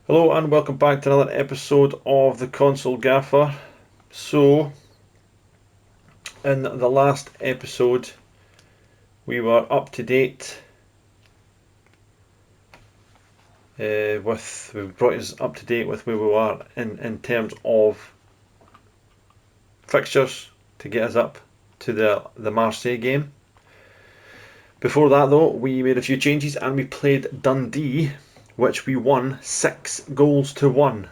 Hello and welcome back to another episode of the Console Gaffer. So, in the last episode, we were up to date we brought us up to date with where we were in terms of fixtures to get us up to the Marseille game. Before that, though, we made a few changes and we played Dundee, which we won 6-1.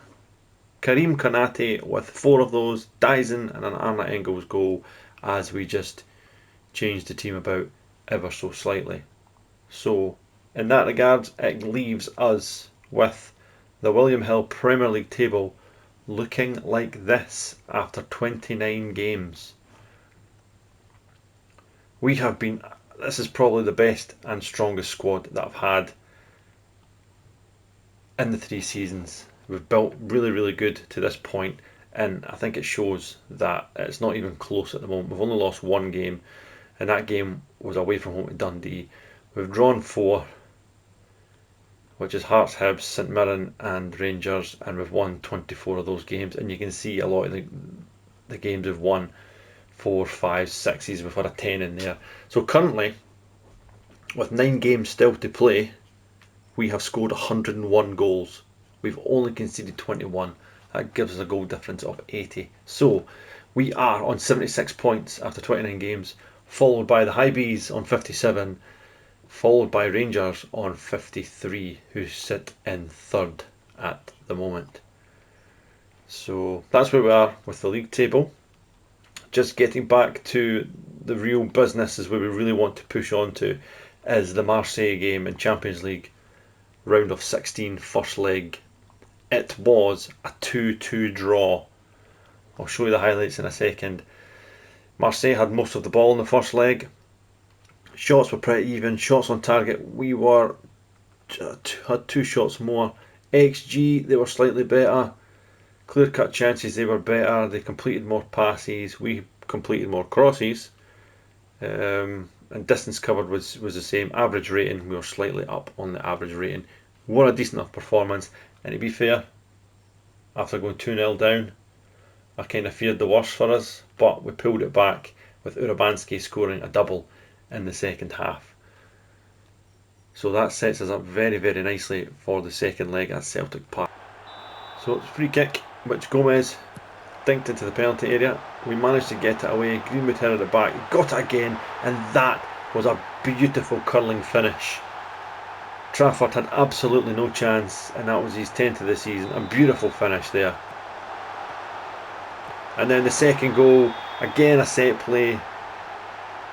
Karim Konate with 4 of those, Dyson and an Arna Engels goal, as we just changed the team about ever so slightly. So, in that regard, it leaves us with the William Hill Premier League table looking like this after 29 games. This is probably the best and strongest squad that I've had in the 3 seasons. We've built really, really good to this point, and I think it shows that it's not even close at the moment. We've only lost 1 game, and that game was away from home to Dundee. We've drawn 4, which is Hearts, Hibs, St Mirren and Rangers, and we've won 24 of those games, and you can see a lot of the games we've won 4, 5, 6s, we've had a 10 in there. So currently, with 9 games still to play, we have scored 101 goals. We've only conceded 21. That gives us a goal difference of 80. So we are on 76 points after 29 games, followed by the High Bees on 57, followed by Rangers on 53, who sit in 3rd at the moment. So that's where we are with the league table. Just getting back to the real business is where we really want to push on to, is the Marseille game in Champions League, round of 16, first leg. It was a 2-2 draw. I'll show you the highlights in a second. Marseille had most of the ball in the first leg. Shots were pretty even, shots on target. We had 2 shots more. XG, they were slightly better. Clear cut chances, they were better. They completed more passes. We completed more crosses. And distance covered was the same. Average rating, we were slightly up on the average rating. Won a decent enough performance. And to be fair, after going 2-0 down, I kind of feared the worst for us, but we pulled it back with Urabanski scoring a double in the second half. So that sets us up very, very nicely for the second leg at Celtic Park. So it's free kick, which Gomez dinked into the penalty area. We managed to get it away. Greenwood headed it back, got it again, and that was a beautiful curling finish. Trafford had absolutely no chance, and that was his 10th of the season. A beautiful finish there. And then the second goal, again a set play.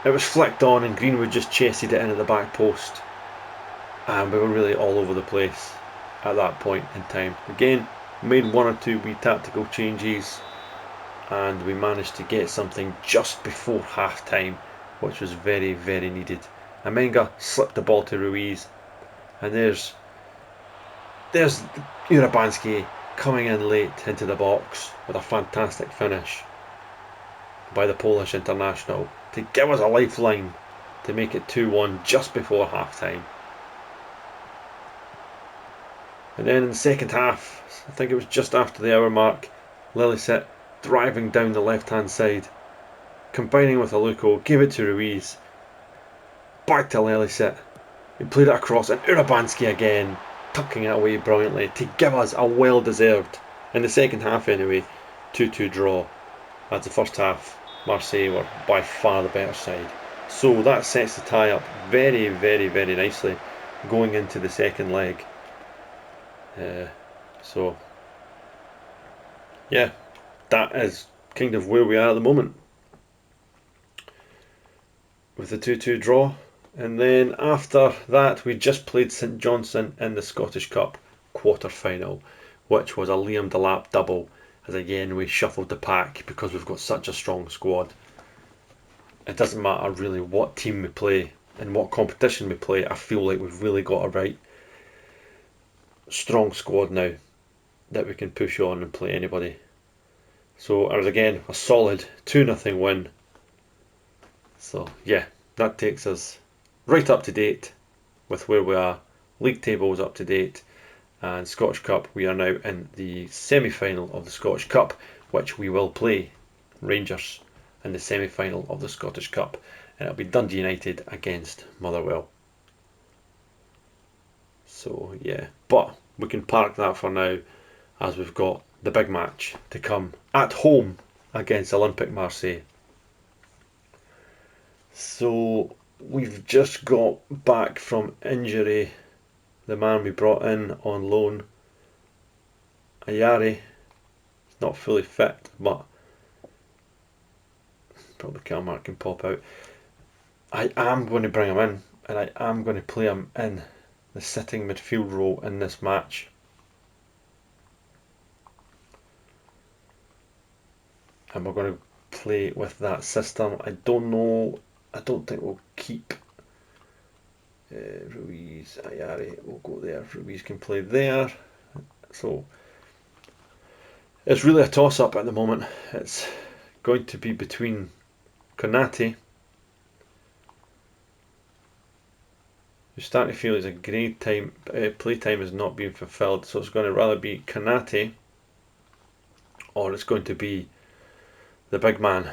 It was flicked on and Greenwood just chested it in at the back post. And we were really all over the place at that point in time. Again, made 1 or 2 wee tactical changes, and we managed to get something just before half time, which was very, very needed. Amenga slipped the ball to Ruiz, and there's Urabanski coming in late into the box with a fantastic finish by the Polish international to give us a lifeline to make it 2-1 just before half time. And then in the second half, I think it was just after the hour mark, Lillicet driving down the left hand side, combining with Aluko, gave it to Ruiz, back to Lillicet. He played it across, and Urabanski again, tucking it away brilliantly to give us a well deserved, in the second half anyway, 2-2 draw. As the first half, Marseille were by far the better side. So that sets the tie up very, very, very nicely going into the second leg. So yeah, that is kind of where we are at the moment with the 2-2 draw. And then after that, we just played St Johnstone in the Scottish Cup quarter-final, which was a Liam Delap double, as again we shuffled the pack because we've got such a strong squad. It doesn't matter really what team we play and what competition we play, I feel like we've really got a right strong squad now that we can push on and play anybody. So it was again a solid 2-0 win. So yeah, that takes us right up to date with where we are. League table is up to date, And Scottish Cup, we are now in the semi-final of the Scottish Cup, which we will play Rangers in the semi-final of the Scottish Cup, and it'll be Dundee United against Motherwell. So yeah, but we can park that for now, as we've got the big match to come at home against Olympique Marseille. So we've just got back from injury. The man we brought in on loan, Ayari, is not fully fit, but probably Calmar can pop out. I am going to bring him in, and I am going to play him in the sitting midfield role in this match. And we're going to play with that system. I don't know. I don't think we'll keep Ruiz. Ayari will go there. Ruiz can play there. So it's really a toss-up at the moment. It's going to be between Konate, who's starting to feel his grade time, playtime is not being fulfilled. So it's going to rather be Konate, or it's going to be the big man,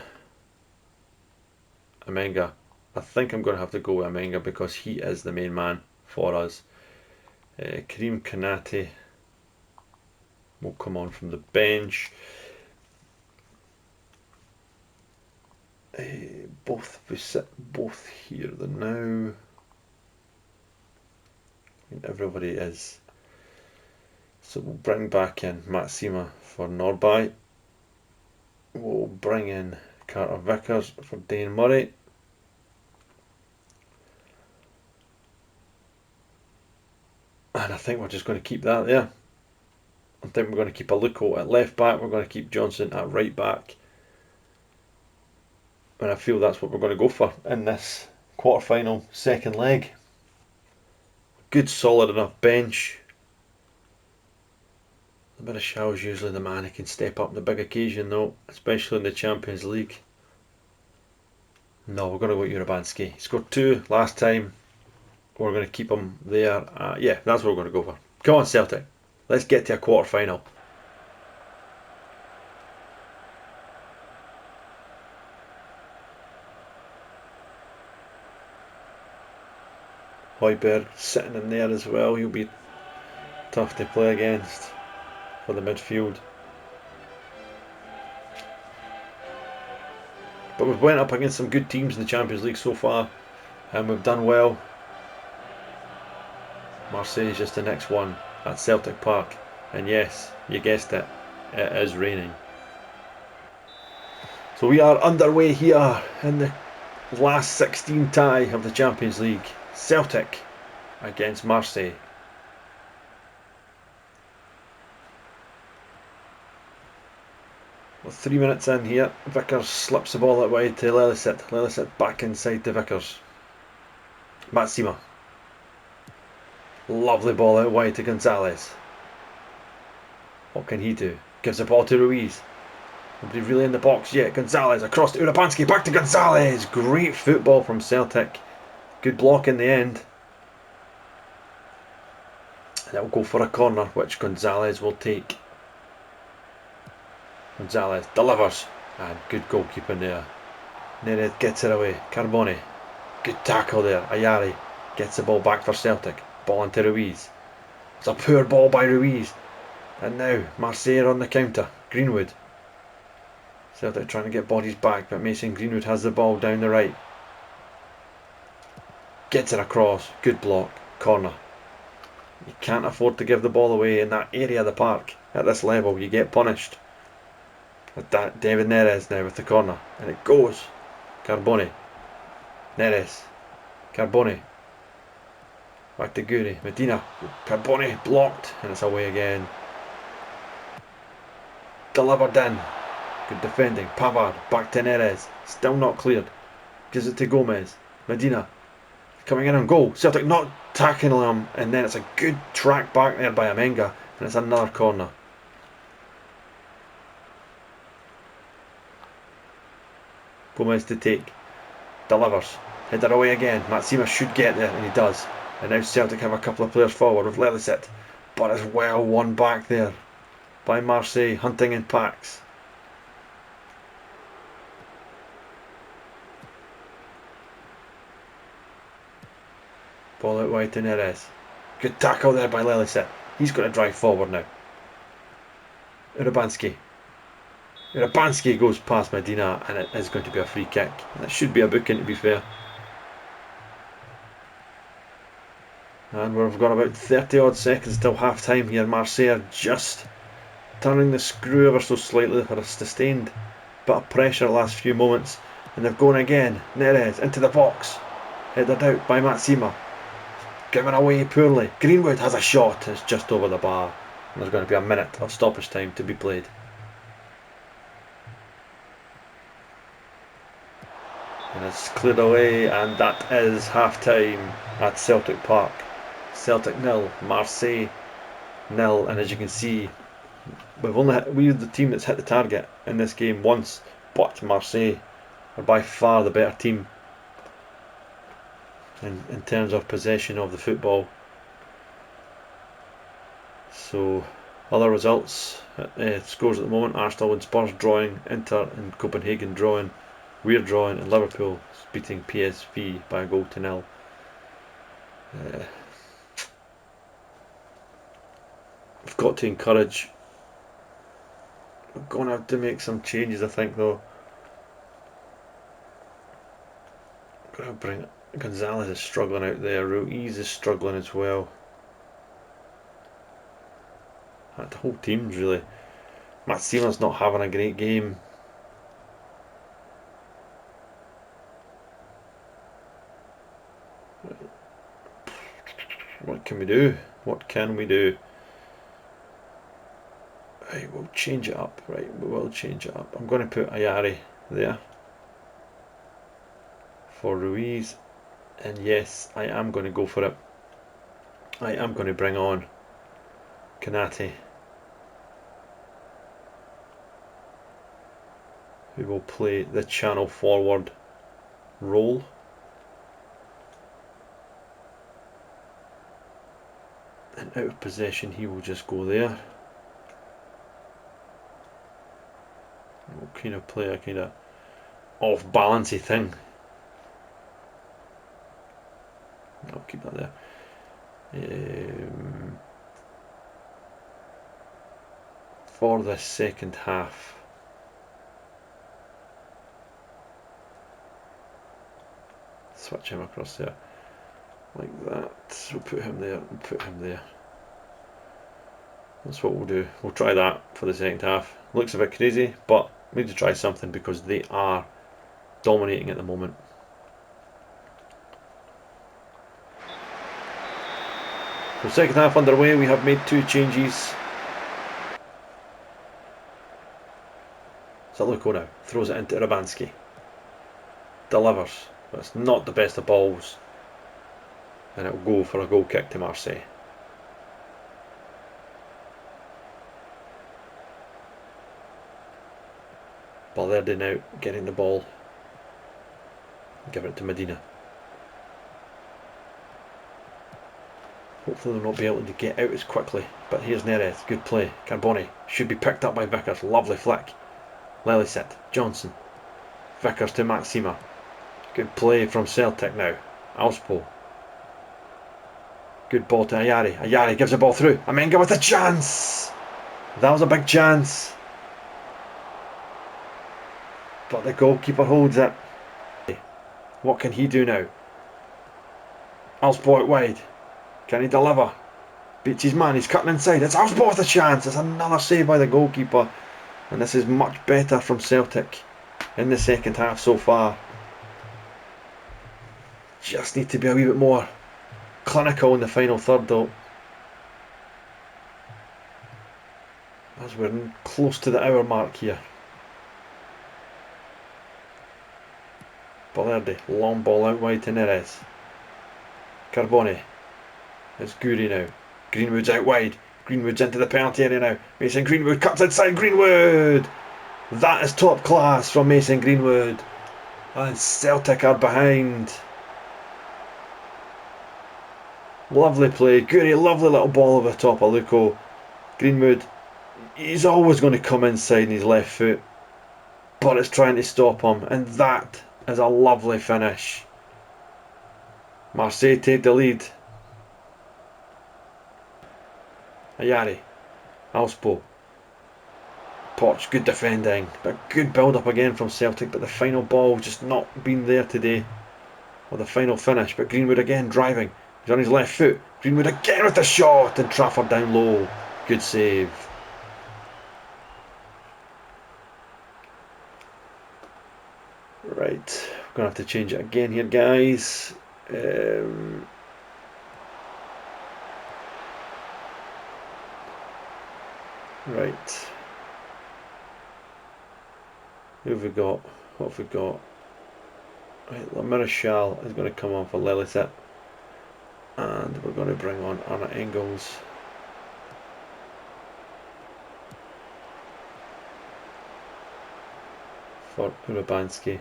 Amenga. I think I'm going to have to go with Amenga because he is the main man for us. Karim Konate will come on from the bench. We sit both here now. Everybody is. So we'll bring back in Matsima for Norby. We'll bring in Carter Vickers for Dane Murray. And I think we're just going to keep that there. I think we're going to keep Aluko at left back. We're going to keep Johnson at right back. And I feel that's what we're going to go for in this quarter-final second leg. Good solid enough bench. A bit of Shaw's usually the man who can step up in the big occasion though, especially in the Champions League. No, we're going to go with Urabanski. He scored 2 last time. We're going to keep him there. Yeah, that's what we're going to go for. Come on Celtic, let's get to a quarter final. Højbjerg sitting in there as well. He'll be tough to play against for the midfield. But we've went up against some good teams in the Champions League so far, and we've done well. Marseille is just the next one at Celtic Park, and yes, you guessed it, it is raining. So we are underway here in the last 16 tie of the Champions League. Celtic against Marseille. Well, 3 minutes in here, Vickers slips the ball out wide to Lelicet. Lelicet back inside to Vickers. Matsima. Lovely ball out wide to Gonzalez. What can he do? Gives the ball to Ruiz. Nobody really in the box yet. Gonzalez across to Urabanski. Back to Gonzalez. Great football from Celtic. Good block in the end. And it'll go for a corner, which Gonzalez will take. Gonzalez delivers. And good goalkeeping there. Neres gets it away. Carbone. Good tackle there. Ayari gets the ball back for Celtic. Ball into Ruiz. It's a poor ball by Ruiz. And now Marseille on the counter. Greenwood. Celtic trying to get bodies back, but Mason Greenwood has the ball down the right. Gets it across. Good block. Corner. You can't afford to give the ball away in that area of the park. At this level, you get punished. David Neres now with the corner. And it goes. Carbone. Neres. Carbone. Back to Guri. Medina. Carbone blocked. And it's away again. Delivered in. Good defending. Pavard. Back to Neres. Still not cleared. Gives it to Gomez. Medina. Coming in on goal. Celtic not tackling him. And then it's a good track back there by Amenga. And it's another corner. Gomez to take. Delivers. Header away again. Matsima should get there, and he does. And now Celtic have a couple of players forward with Lelicet. but it's well won back there by Marseille, hunting in packs. Ball out wide to Neres. Good tackle there by Lelicet. He's got to drive forward now. Urabanski goes past Medina, and it is going to be a free kick. And it should be a booking, to be fair. And we've got about 30 odd seconds till half time here. Marseille are just turning the screw ever so slightly for a sustained bit of pressure the last few moments. And they've gone again. Neres into the box. Headed out by Matsima. Given away poorly. Greenwood has a shot. It's just over the bar. And there's going to be a minute of stoppage time to be played. And it's cleared away, and that is half time at Celtic Park. Celtic 0, Marseille 0, and as you can see, we're the team that's hit the target in this game once, but Marseille are by far the better team in terms of possession of the football. So other results, scores at the moment: Arsenal and Spurs drawing, Inter and Copenhagen drawing, we're drawing, and Liverpool beating PSV by a goal to 0. We've got to encourage. We're going to have to make some changes, I think, though. Got to bring Gonzalez is struggling out there. Ruiz is struggling as well. The whole team's really. Matsima's not having a great game. What can we do? What can we do? Right, we'll change it up. Right, we will change it up. I'm going to put Ayari there for Ruiz. And yes, I am going to go for it. I am going to bring on Kanate, who will play the channel forward role. And out of possession, he will just go there. We'll kind of play a kind of off-balancey thing. I'll keep that there. For the second half, switch him across there like that. We'll put him there and put him there. That's what we'll do. We'll try that for the second half. Looks a bit crazy, but we need to try something because they are dominating at the moment. So second half underway, we have made 2 changes. Zaluko now throws it into Urabanski. Delivers, but it's not the best of balls. And it will go for a goal kick to Marseille. Valverde now getting the ball. Giving it to Medina. Hopefully they'll not be able to get out as quickly. But here's Neres. Good play. Carboni should be picked up by Vickers. Lovely flick. Lelicet. Johnson. Vickers to Maxima. Good play from Celtic now. Alspo. Good ball to Ayari. Ayari gives the ball through. Amenga with a chance. That was a big chance. But the goalkeeper holds it. What can he do now? Alspo out wide. Can he deliver? Beats his man. He's cutting inside. It's Alspo with a chance. It's another save by the goalkeeper. And this is much better from Celtic in the second half so far. Just need to be a wee bit more clinical in the final third though, as we're close to the hour mark here. Valverde, long ball out wide to Neres. Carboni. It's Guri now. Greenwood's out wide. Greenwood's into the penalty area now. Mason Greenwood cuts inside. Greenwood! That is top class from Mason Greenwood. And Celtic are behind. Lovely play. Goody, lovely little ball over the top of Luco. Greenwood, he's always going to come inside in his left foot, but it's trying to stop him, and that is a lovely finish. Marseille take the lead. Ayari, Alspo, Poch, good defending, but good build up again from Celtic, but the final ball just not been there today, or the final finish. But Greenwood again driving, he's on his left foot, Greenwood again with the shot, and Trafford down low, good save. Right, we're going to have to change it again here, guys. Right. Who have we got? What have we got? Right, Martial is going to come on for Lilith, and we're going to bring on Arne Engels. For Urabanski.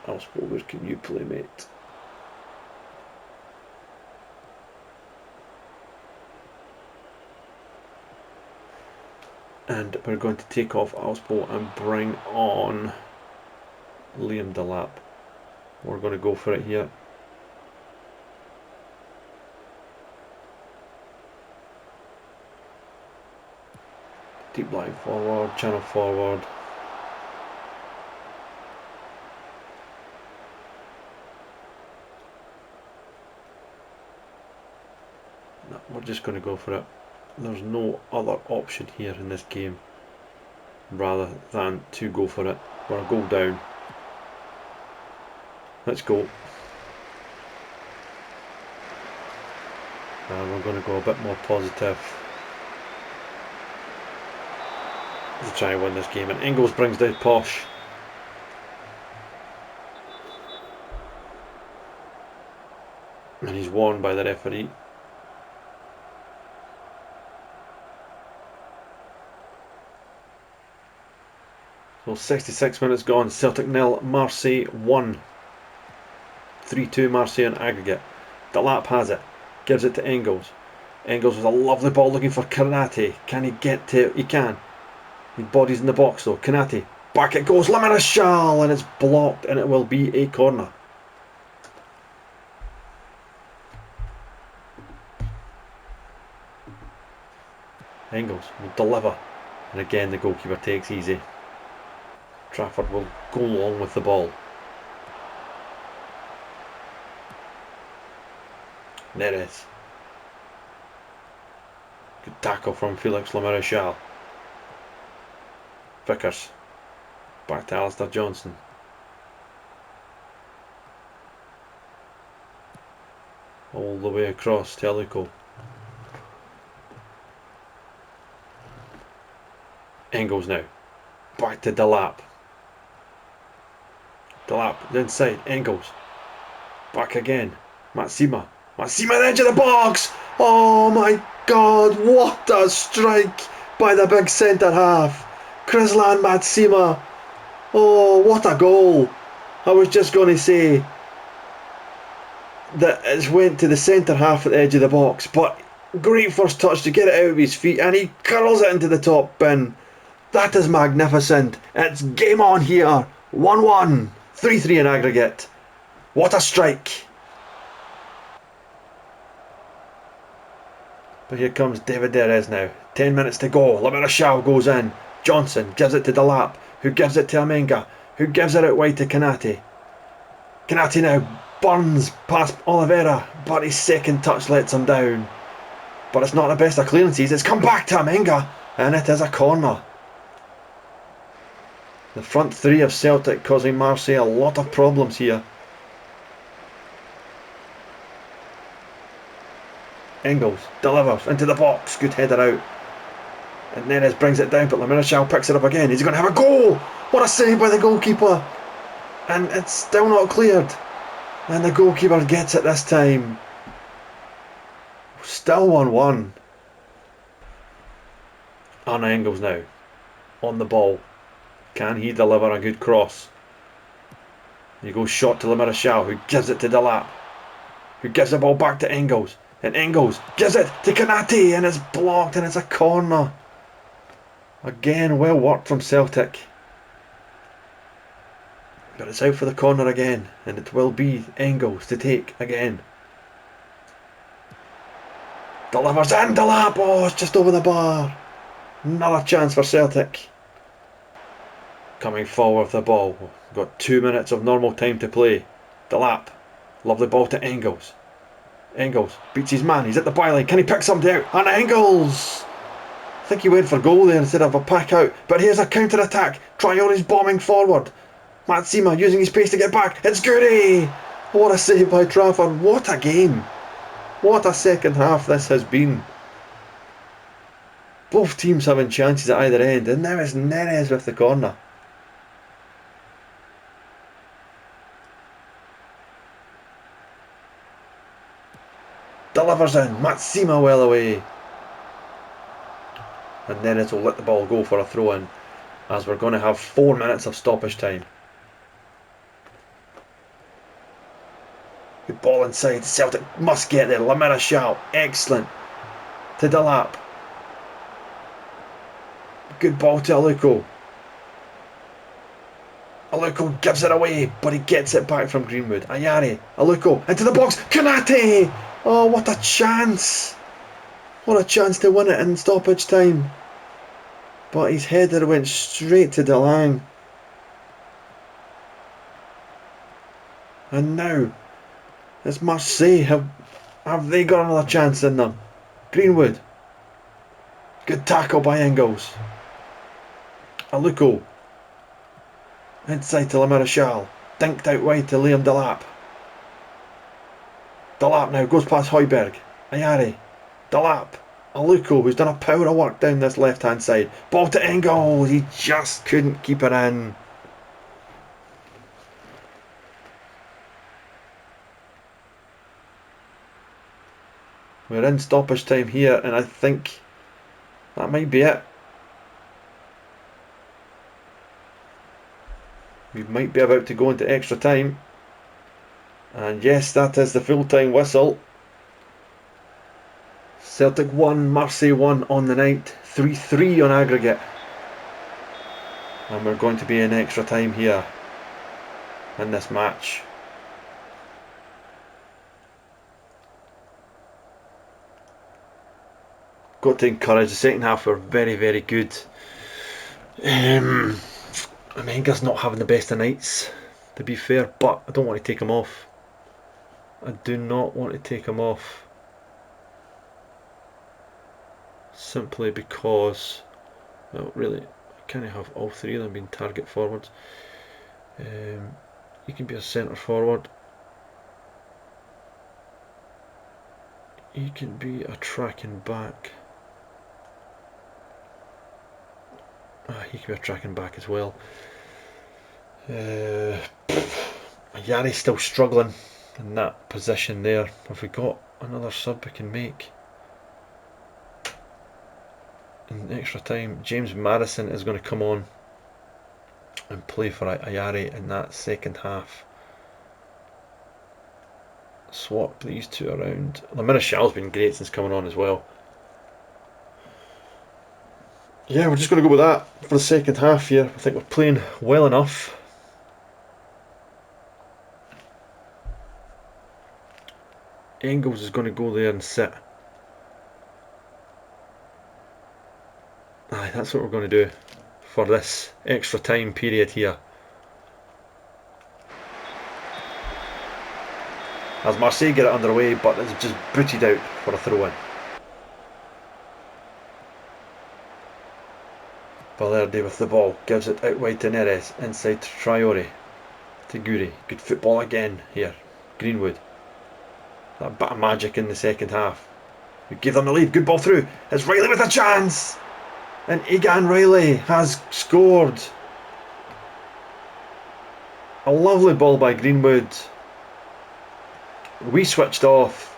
Alspo, where can you play, mate? And we're going to take off Alspo and bring on Liam Delap. We're going to go for it here. Deep line forward, channel forward. No, we're just going to go for it. There's no other option here in this game rather than to go for it. We're a goal down. Let's go. And we're going to go a bit more positive to try and win this game. And Engels brings down Posh. And he's warned by the referee. So 66 minutes gone. Celtic 0, Marseille 1. 3-2 Marseille on aggregate. Delap has it. Gives it to Engels. Engels with a lovely ball looking for Kanate. Can he get to it? He can. His body's in the box though. Kanate. Back it goes. Martial, and it's blocked, and it will be a corner. Engels will deliver. And again the goalkeeper takes easy. Trafford will go along with the ball. There it is. Good tackle from Felix Martial. Vickers. Back to Alistair Johnson. All the way across to Luco. Engels now. Back to Delap. Delap inside. Engels. Back again. Matsima. Matsima at the edge of the box. Oh my God, what a strike by the big centre half. Krislan Matsima. Oh, what a goal. I was just going to say that it went to the centre half at the edge of the box, but great first touch to get it out of his feet, and he curls it into the top bin. That is magnificent. It's game on here. 1-1. 3-3 in aggregate. What a strike. But here comes David Derez now. 10 minutes to go. Martial goes in. Johnson gives it to Delap, who gives it to Amenga, who gives it out wide to Kanate. Kanate now burns past Oliveira, but his second touch lets him down. But it's not the best of clearances. It's come back to Amenga, and it is a corner. The front three of Celtic causing Marseille a lot of problems here. Engels delivers into the box. Good header out. And Neres brings it down, but Martial picks it up again. He's going to have a goal. What a save by the goalkeeper. And it's still not cleared. And the goalkeeper gets it this time. Still 1-1. Arna Engels now on the ball. Can he deliver a good cross? He goes short to Lamarachal, who gives it to Delap, who gives the ball back to Engels, and Engels gives it to Kanate, and it's blocked, and it's a corner. Again, well worked from Celtic. But it's out for the corner again, and it will be Engels to take again. Delivers in, Delap, oh, it's just over the bar. Another chance for Celtic. Coming forward with the ball. We've got 2 minutes of normal time to play. Delap, lovely ball to Engels. Engels beats his man, he's at the byline, can he pick somebody out? And Engels! I think he went for goal there instead of a pack out, but here's a counter attack. Traore's bombing forward. Matsima using his pace to get back. It's Goody! What a save by Trafford. What a game. What a second half this has been. Both teams having chances at either end, and now it's Neres with the corner. Delivers in, Matsima well away. And Neres will let the ball go for a throw in, as we're going to have 4 minutes of stoppage time. Good ball inside, Celtic must get there. Lamarachal, excellent. To Delap. Good ball to Aluko. Aluko gives it away, but he gets it back from Greenwood. Ayari, Aluko, into the box. Kanate! Oh, what a chance! What a chance to win it in stoppage time. But his header went straight to DeLange. And now, it's Marseille. Have they got another chance in them? Greenwood. Good tackle by Engels. Aluko. Inside to Lamarachal. Dinked out wide to Liam Delap. Delap now goes past Højbjerg. Ayari. Delap. Aluko, who's done a power of work down this left hand side. Ball to Engels. He just couldn't keep it in. We're in stoppage time here, and I think that might be it. We might be about to go into extra time. And yes, that is the full-time whistle. Celtic 1, Marseille 1 on the night. 3-3 on aggregate. And we're going to be in extra time here in this match. Got to encourage, the second half were very, very good. Menga's not having the best of nights, to be fair, but I don't want to take him off. I do not want to take him off. Simply because, well, really, I can't have all three of them being target forwards. He can be a centre forward. He can be a tracking back. He can be a tracking back as well. Yari's still struggling in that position there. Have we got another sub we can make? In extra time, James Maddison is going to come on and play for Ayari in that second half. Swap these two around. Lamarachal's been great since coming on as well. Yeah, we're just going to go with that for the second half here. I think we're playing well enough. Engels is going to go there and sit. Aye, that's what we're going to do for this extra time period here. As Marseille get it underway, but it's just booted out for a throw-in. Valverde with the ball, gives it out wide to Neres, inside to Traore, to Guri. Good football again here. Greenwood. That bit of magic in the second half. We give them the lead, good ball through. It's Riley with a chance! And Egan Riley has scored. A lovely ball by Greenwood. We switched off.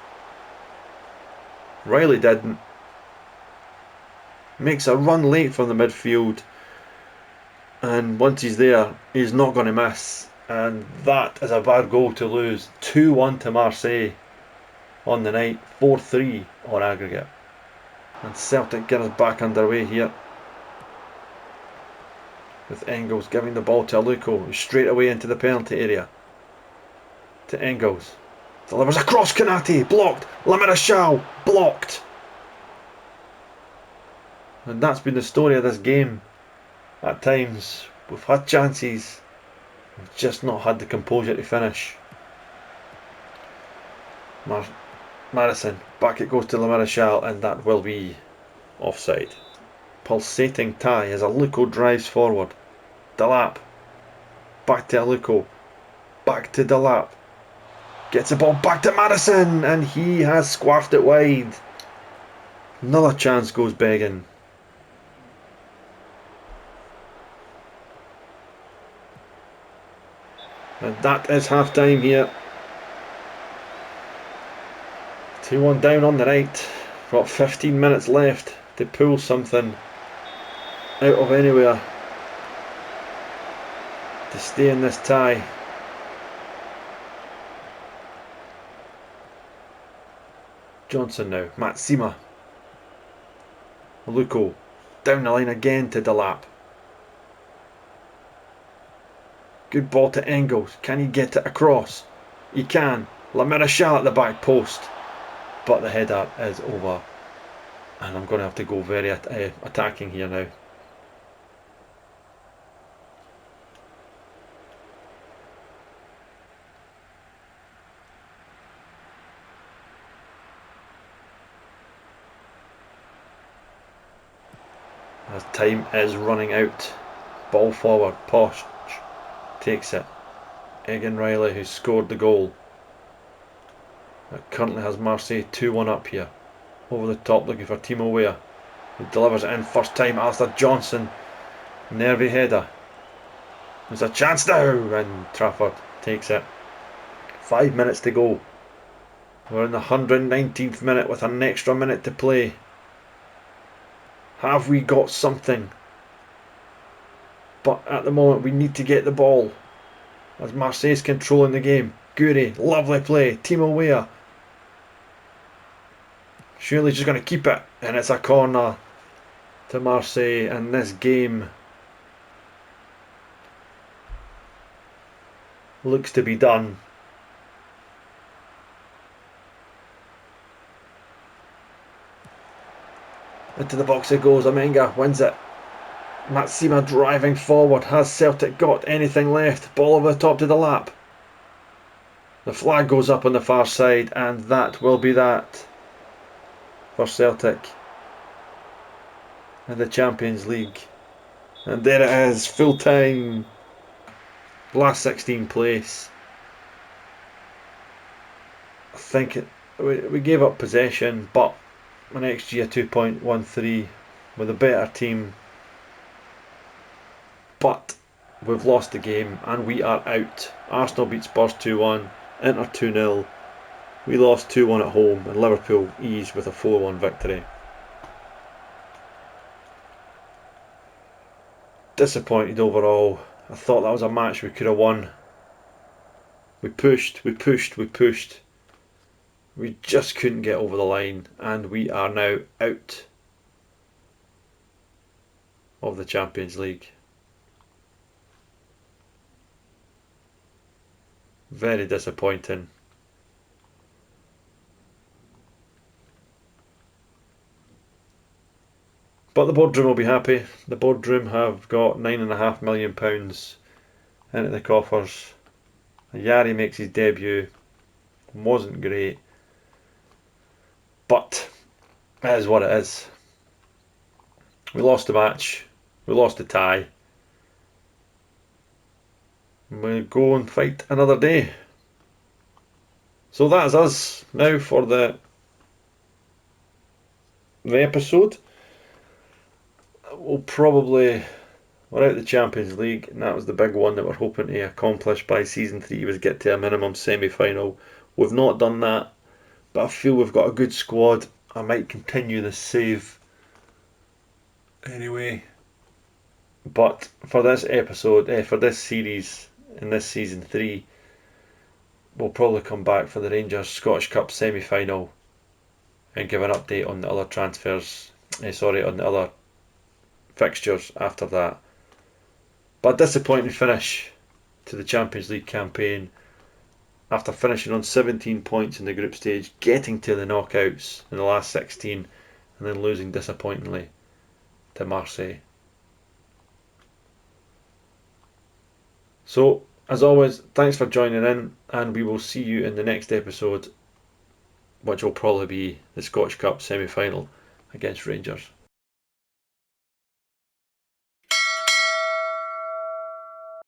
Riley didn't. makes a run late from the midfield, and once he's there, he's not going to miss. And that is a bad goal to lose. 2-1 to Marseille on the night, 4-3 on aggregate. And Celtic get us back underway here, with Engels giving the ball to Aluko, straight away into the penalty area. To Engels. Delivers across Konate, blocked. La Marechal, blocked. And that's been the story of this game. At times, we've had chances, we've just not had the composure to finish. Madison, back it goes to La Marechal, and that will be offside. Pulsating tie as Aluko drives forward. Delap, back to Aluko, back to Delap. Gets the ball back to Madison, and he has squashed it wide. Another chance goes begging. And that is half time here. 2-1 down on the night. Got 15 minutes left to pull something out of anywhere to stay in this tie. Johnson now, Matsima, Luko, down the line again to Delap. Good ball to Engels, can he get it across? He can. La Marechal at the back post, but the header is over, and I'm going to have to go very attacking here now. As time is running out. Ball forward, Posh takes it. Egan Riley, who scored the goal. It currently has Marseille 2-1 up here. Over the top looking for Timo Weah, who delivers it in first time. Alistair Johnson, nervy header. There's a chance now, and Trafford takes it. 5 minutes to go. We're in the 119th minute with an extra minute to play. Have we got something? But at the moment we need to get the ball, as Marseille's controlling the game. Guri, lovely play. Timo Weah. Surely just going to keep it, and it's a corner to Marseille, and this game looks to be done. Into the box it goes. Amenga wins it. Matsima driving forward. Has Celtic got anything left? Ball over the top to the lap. The flag goes up on the far side, and that will be that for Celtic in the Champions League. And there it is, full time, last 16 place. I think we gave up possession, but an XG of 2.13 with a better team. But we've lost the game and we are out. Arsenal beat Spurs 2-1, Inter 2-0. We lost 2-1 at home, and Liverpool eased with a 4-1 victory. Disappointed overall. I thought that was a match we could have won. We pushed. We just couldn't get over the line, and we are now out of the Champions League. Very disappointing. But the boardroom will be happy. The boardroom have got £9.5 million into the coffers. Yari makes his debut. Wasn't great, but it is what it is. We lost the match. We lost the tie. We'll go and fight another day. So that is us now for the episode. We're out the Champions League, and that was the big one that we're hoping to accomplish by season 3, was get to a minimum semi-final. We've not done that, but I feel we've got a good squad. I might continue the save Anyway, but for this episode, for this series, in this season 3, we'll probably come back for the Rangers Scottish Cup semi-final and give an update on the other transfers, on the other fixtures after that. But disappointing finish to the Champions League campaign after finishing on 17 points in the group stage, getting to the knockouts in the last 16 and then losing disappointingly to Marseille. So, as always, thanks for joining in, and we will see you in the next episode, which will probably be the Scottish Cup semi-final against Rangers.